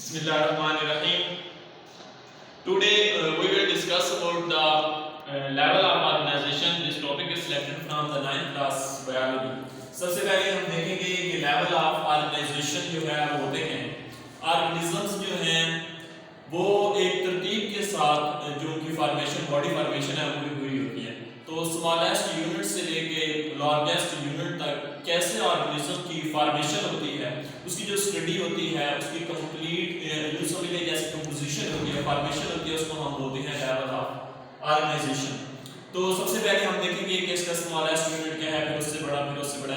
Bismillahirrahmanirrahim. Today we will discuss about the level of organization. This topic is selected from the 9th class biology. सबसे पहले हम देखेंगे कि level of organisation जो है वो होते हैं। ऑर्गेनिजम्स जो हैं वो एक तरतीब के साथ जो उनकी फॉर्मेशन बॉडी फॉर्मेशन है वो हुई होती है। तो स्मॉलेस्ट यूनिट से लेके लार्जेस्ट यूनिट तक कैसे ऑर्गेनिज्म की फॉर्मेशन होती है, उसकी जो स्टडी होती है, उसकी कंप्लीट यूं समझ लीजिए जैसे कंपोजिशन होती है, फॉर्मेशन होती है, उसको हम बोलते हैं लेवल ऑफ ऑर्गेनाइजेशन। तो सबसे पहले हम देखेंगे कि इसका स्मॉलेस्ट यूनिट क्या है, फिर उससे बड़ा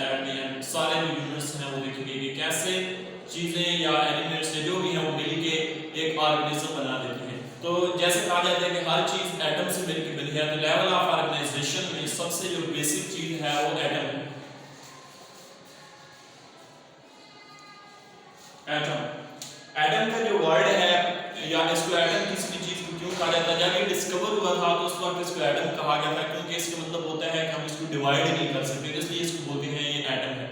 एट द एंड सारे जो यूनिट्स हैं वो देखेंगे कि कैसे चीजें या एलिमेंट्स जो भी हैं वो मिल के एक ऑर्गेनिज्म बना देते हैं। तो जैसे कहा जाता है कि हर चीज एटम से मिलकर बनी है, तो लेवल ऑफ ऑर्गेनाइजेशन में सबसे जो बेसिक चीज है वो एटम है। एटम का जो वर्ड है या इसको एटम किसी भी चीज को क्यों कहा जाता है, जब ये डिस्कवर हुआ था तो उस वक्त इसको एटम कहा गया था, क्योंकि इसका मतलब होता है कि हम इसको डिवाइड नहीं कर सकते, इसलिए इसको बोलते हैं ये एटम है।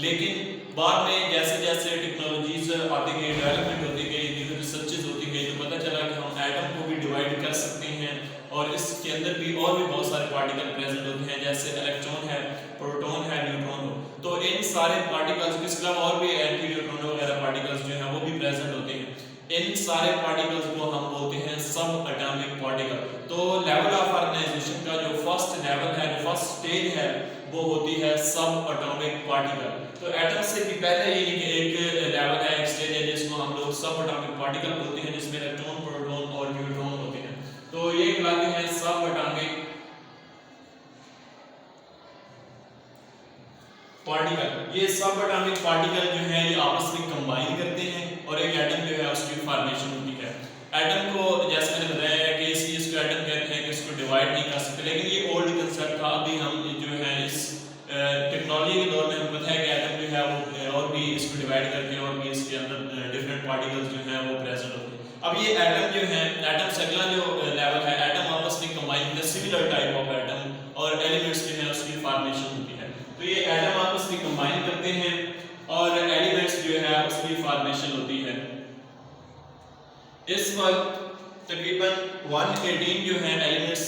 लेकिन बाद में जैसे जैसे टेक्नोलॉजीज आती गई, डेवलपमेंट होती गई, रिसर्चेज होती गई, तो पता चला कि हम एटम को भी डिवाइड कर सकते हैं और इसके अंदर भी और भी बहुत सारे पार्टिकल प्रेजेंट होते हैं, जैसे इलेक्ट्रॉन है, प्रोटॉन है, न्यूट्रॉन हो। तो इन सारे पार्टिकल्स के अलावा और भी एंटी न्यूट्रॉन वगैरह पार्टिकल्स जो हैं वो भी प्रेजेंट होते हैं। इन सारे पार्टिकल्स को हम बोलते हैं सब एटॉमिक पार्टिकल। तो लेवल ऑफ ऑर्गेनाइजेशन का जो फर्स्ट लेवल है, जो फर्स्ट स्टेज है, वो होती है सब एटॉमिक पार्टिकल। तो एटम से भी पहले ये एक लेवल है, एक स्टेज है जिसको हम लोग सब एटॉमिक पार्टिकल बोलते हैं, जिसमें इलेक्ट्रॉन, प्रोटॉन और न्यूट्रॉन होते हैं। तो ये कहलाते हैं सब एटॉमिक पार्टिकल। ये सब एटॉमिक पार्टिकल जो है ये आपस में कंबाइन करते हैं और एक एटम जो है उसकी फॉर्मेशन होती है। एटम को जैसे मैंने बताया है कि इसको एटम कहते हैं कि इसको डिवाइड नहीं कर सकते, लेकिन ये ओल्ड कंसेप्ट था। अभी हम जो है इस टेक्नोलॉजी के दौर में हमें पता है कि एटम जो है वो और भी इसको डिवाइड करके और भी इसके अंदर डिफरेंट पार्टिकल्स जो हैं वो प्रेजेंट होते हैं। अब ये एटम जो है, एटम से अगला जो लेवल है, एटम आपस में कंबाइन होते हैं, सिमिलर टाइप ऑफ एटम और एलिमेंट्स जो है उसकी फॉर्मेशन होती है। तो ये एटम आपस में कंबाइन करते हैं और एलिमेंट्स जो है उसकी फॉर्मेशन होती है। इस वक्त तकरीबन 118 जो है एलिमेंट्स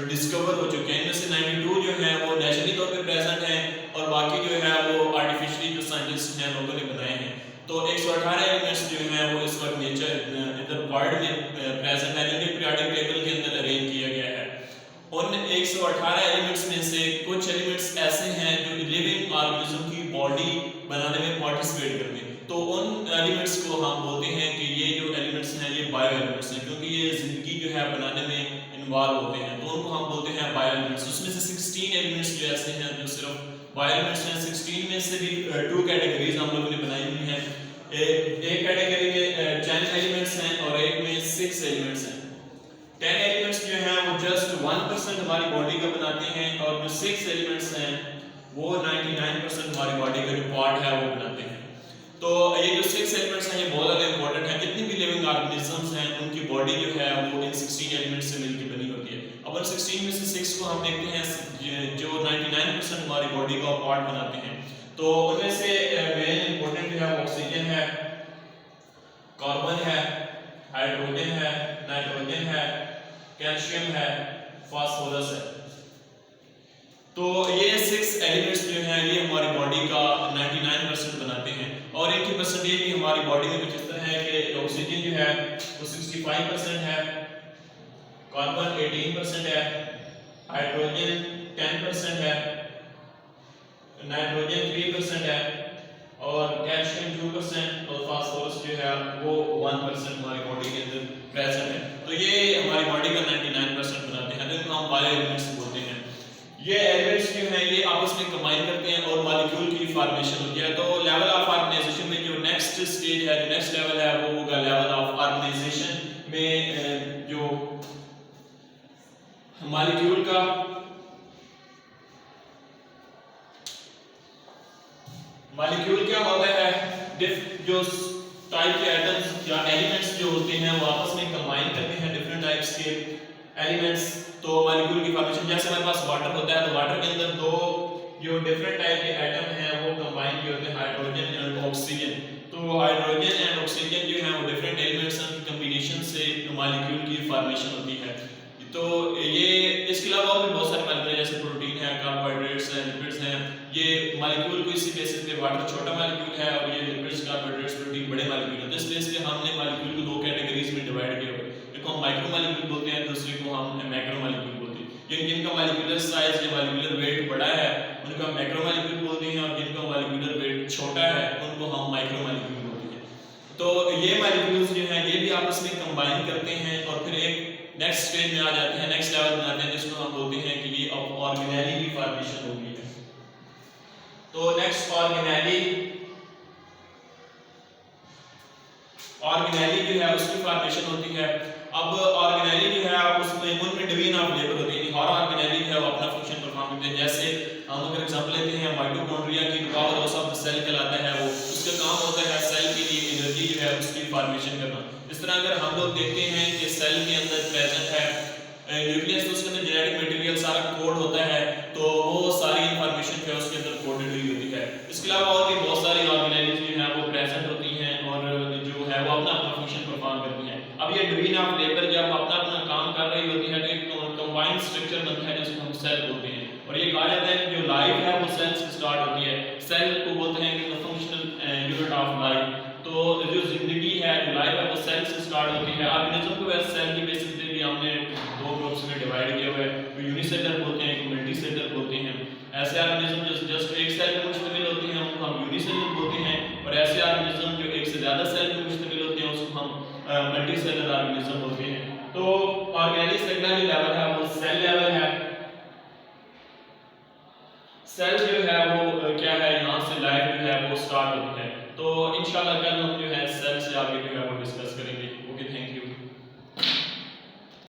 डिस्कवर हो चुके हैं, इनमें से 92 जो है वो नेचुरली तौर पे प्रेजेंट हैं और बाकी जो है वो आर्टिफिशियली जो साइंटिस्ट हैं लोगों ने बनाए हैं। तो 118 एलिमेंट्स जो हैं वो इस वक्त नेचर इधर वर्ल्ड में प्रेजेंट है, जिन्हें पीरियोडिक टेबल के अंदर अरेंज किया गया है। उन 118 एलिमेंट्स में से कुछ एलिमेंट्स ऐसे हैं जो लिविंग ऑर्गेनिज्म की बॉडी बनाने में पार्टिसिपेट करते हैं। तो उन एलिमेंट्स को हम बोलते हैं कि ये जो एलिमेंट्स हैं ये बायो एलिमेंट्स हैं, क्योंकि ये जिंदगी जो है बनाने में इन्वॉल्व होते हैं, तो उनको हम बोलते हैं बायो एलिमेंट्स। उसमें से 16 एलिमेंट्स जो ऐसे हैं जो सिर्फ बायो एलिमेंट्स हैं। 16 में से भी 2 कैटेगरीज हम लोगों ने बनाई हुई हैं। एक कैटेगरी में 10 एलिमेंट्स हैं और एक में 6 एलिमेंट्स हैं। 10 एलिमेंट्स जो हैं वो जस्ट 1% हमारी बॉडी का बनाते हैं और जो 6 एलिमेंट्स हैं वो 99% हमारी बॉडी का जो पार्ट है वो बनाते हैं। तो ये जो 6 एलिमेंट्स हैं ये बहुत ज़्यादा इंपॉर्टेंट है। जितनी भी लिविंग ऑर्गेनिजम्स हैं उनकी बॉडी जो है वो इन 16 एलिमेंट्स से मिलकर बनी होती है। अब उन 16 में से 6 को हम देखते हैं जो 99% हमारी बॉडी का पार्ट बनाते हैं। तो उनमें से मेन इंपॉर्टेंट जो है ऑक्सीजन है, कार्बन है, हाइड्रोजन है, नाइट्रोजन है, कैल्शियम है, फास्फोरस है। तो ये 6 एलिमेंट्स जो हैं ये हमारी बॉडी का 99% बनाते हैं और इनकी परसेंटेज भी हमारी बॉडी में कुछ इस तरह है कि ऑक्सीजन जो है वो 65% है, कार्बन 18% है, हाइड्रोजन 10% है, नाइट्रोजन 3% है और कैल्शियम 2% और फास्फोरस जो है वो 1% हमारी बॉडी के अंदर प्रेजेंट है। तो ये हमारी बॉडी का 99% बनाते हैं, जिनको हम बायो एलिमेंट्स बोलते हैं। ये एलिमेंट्स जो हैं ये आपस में कंबाइन करते हैं और मॉलिक्यूल की फॉर्मेशन होती है। तो लेवल ऑफ ऑर्गेनाइजेशन में जो नेक्स्ट स्टेज है, जो नेक्स्ट लेवल है वो होगा लेवल ऑफ ऑर्गेनाइजेशन में जो मॉलिक्यूल का मॉलिक्यूल क्या होता है, जो टाइप के एटम्स या एलिमेंट्स जो होते हैं वो आपस में कंबाइन करते हैं डिफरेंट टाइप्स के एलिमेंट्स। तो मॉलिक्यूल की फॉर्मेशन जैसे हमारे पास वाटर होता है, तो वाटर के अंदर 2 जो डिफरेंट टाइप के एटम हैं वो कंबाइन किए होते हैं, हाइड्रोजन एंड ऑक्सीजन। तो हाइड्रोजन एंड ऑक्सीजन जो है वो डिफरेंट एलिमेंट्स मॉलिक्यूल की फॉर्मेशन होती है। तो ये इसके अलावा और भी बहुत सारे मॉलिक्यूल जैसे प्रोटीन है, कार्बोहाइड्रेट्स हैं, लिपिड्स हैं, ये मॉलिक्यूल को इसी बेसिस पे वाटर छोटा मॉलिक्यूल है और ये लिपिड्स, कार्बोहाइड्रेट्स, प्रोटीन बड़े मॉलिक्यूल हैं। तो इस बेस पे हमने मॉलिक्यूल को दो कैटेगरीज में डिवाइड किया हुआ है। एक को हम माइक्रो मॉलिक्यूल बोलते हैं, दूसरे को हम मैक्रो मॉलिक्यूल बोलते हैं। जिनका मॉलिक्यूलर साइज या मॉलिक्यूलर वेट बड़ा है उनको हम मैक्रो मॉलिक्यूल बोलते हैं, और जिनका मॉलिक्यूलर वेट छोटा है उनको हम माइक्रो मॉलिक्यूल बोलते हैं। तो ये मॉलिक्यूल्स जो हैं ये भी आपस में कंबाइन करते हैं और फिर एक नेक्स्ट स्टेज में आ जाते हैं, नेक्स्ट लेवल में आते हैं, जिसको हम बोलते हैं कि ये अब ऑर्गेनेली की फॉर्मेशन हो गई है। तो नेक्स्ट ऑर्गेनेली जो है उसकी फॉर्मेशन होती है। अब ऑर्गेनेली जो है उसमें उनमें डिवीजन ऑफ लेबर होती है, हर ऑर्गेनेली जो है वो अपना फंक्शन परफॉर्म करते हैं। जैसे हम अगर एग्जांपल लेते हैं माइटोकॉन्ड्रिया की, power house of the cell कहलाता है, वो उसका काम होता है सेल के लिए एनर्जी जो है उसकी फॉर्मेशन करना। इस तरह अगर हम लोग देखते हैं कि सेल के अंदर प्रेजेंट है न्यूक्लियस, तो उसके अंदर जेनेटिक मटेरियल सारा कोड होता है, तो वो सारी इंफॉर्मेशन जो है उसके अंदर कोडेड हुई होती है। इसके अलावा और भी बहुत सारी ऑर्गेनेलिज जो है वो प्रेजेंट होती हैं और जो है वो अपना अपना फंक्शन परफॉर्म करती हैं। अब ये डिवीजन ऑफ लेबर जब अपना अपना काम कर रही होती है तो एक कंबाइंड स्ट्रक्चर बनता है जिसको हम सेल बोलते हैं, और ये कहा जाता है कि जो लाइफ है वो सेल से स्टार्ट होती है। सेल को बोलते हैं कि फंक्शनल यूनिट ऑफ लाइफ। तो जो जिंदगी है, जो लाइफ है, वो सेल से स्टार्ट होती है। ऑर्गेनिज्म को वैसे सेल की बेसिस पे भी हमने दो ग्रुप्स में डिवाइड किया हुआ है, तो यूनिसेलर बोलते हैं, को मल्टीसेलर बोलते हैं। ऐसे ऑर्गेनिज्म जो जस्ट एक सेल पे मुश्तमिल होते हैं उनको हम यूनिसेलर बोलते हैं, और ऐसे ऑर्गेनिज्म जो एक से ज्यादा सेल पे मुश्तमिल होते हैं उसको हम मल्टीसेलर ऑर्गेनिज्म बोलते हैं। तो ऑर्गेनेलिज का अगला जो लेवल है वो सेल लेवल है। सेल जो है वो क्या है, यहाँ से लाइफ जो है वो स्टार्ट होती है। तो इंशाल्लाह कल हम जो है सेल से आगे जो है वो डिस्कस